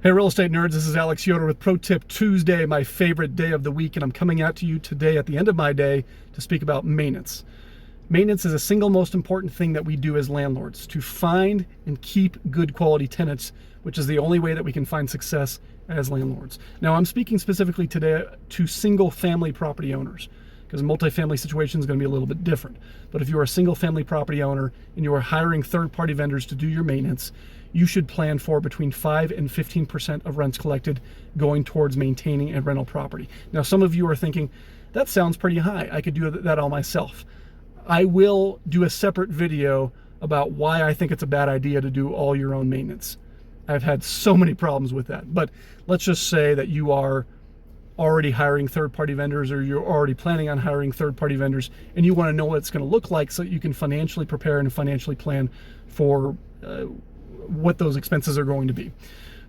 Hey real estate nerds, this is Alex Yoder with Pro Tip Tuesday, my favorite day of the week, and I'm coming out to you today at the end of my day to speak about maintenance. Maintenance is the single most important thing that we do as landlords, to find and keep good quality tenants, which is the only way that we can find success as landlords. Now I'm speaking specifically today to single family property owners, because a multifamily situation is going to be a little bit different. But if you're a single family property owner and you are hiring third-party vendors to do your maintenance, you should plan for between 5 and 15% of rents collected going towards maintaining a rental property. Now, some of you are thinking, that sounds pretty high. I could do that all myself. I will do a separate video about why I think it's a bad idea to do all your own maintenance. I've had so many problems with that. But let's just say that you are already hiring third-party vendors, or you're already planning on hiring third-party vendors, and you want to know what it's going to look like so that you can financially prepare and financially plan for what those expenses are going to be.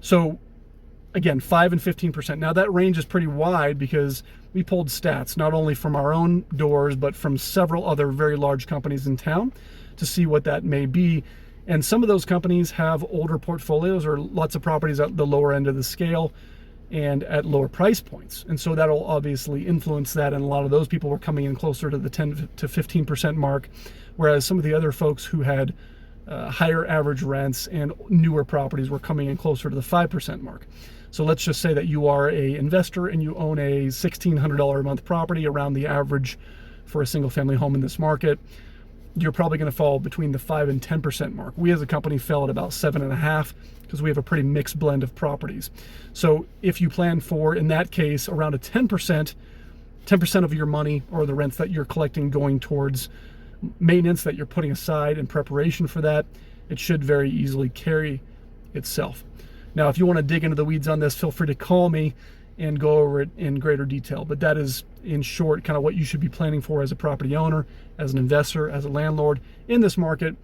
So again, 5 and 15%. Now that range is pretty wide because we pulled stats not only from our own doors but from several other very large companies in town to see what that may be. And some of those companies have older portfolios or lots of properties at the lower end of the scale and at lower price points. And so that'll obviously influence that, and a lot of those people were coming in closer to the 10 to 15% mark, whereas some of the other folks who had higher average rents and newer properties were coming in closer to the 5% mark. So let's just say that you are an investor and you own a $1,600 a month property, around the average for a single family home in this market. You're probably going to fall between the 5 and 10% mark. We as a company fell at about 7.5 because we have a pretty mixed blend of properties. So if you plan for, in that case, around a 10% of your money or the rents that you're collecting going towards maintenance that you're putting aside in preparation for that, it should very easily carry itself. Now, if you want to dig into the weeds on this, feel free to call me and go over it in greater detail. But that is, in short, kind of what you should be planning for as a property owner, as an investor, as a landlord in this market,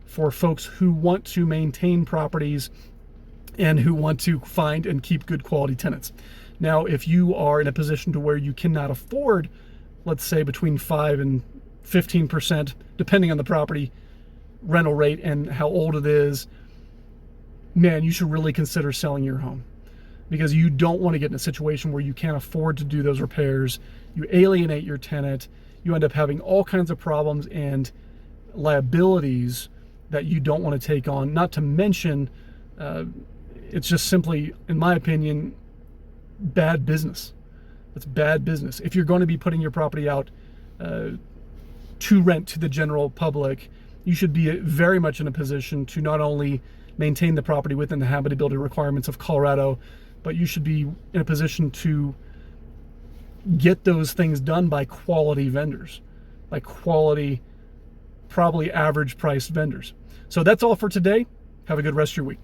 for folks who want to maintain properties and who want to find and keep good quality tenants. Now, if you are in a position to where you cannot afford, let's say between 5 and 15%, depending on the property rental rate and how old it is, man, you should really consider selling your home, because you don't want to get in a situation where you can't afford to do those repairs. You alienate your tenant. You end up having all kinds of problems and liabilities that you don't want to take on. Not to mention, it's just simply, in my opinion, bad business. It's bad business. If you're going to be putting your property out to rent to the general public, you should be very much in a position to not only maintain the property within the habitability requirements of Colorado, but you should be in a position to get those things done by quality vendors, by quality, probably average priced vendors. So that's all for today. Have a good rest of your week.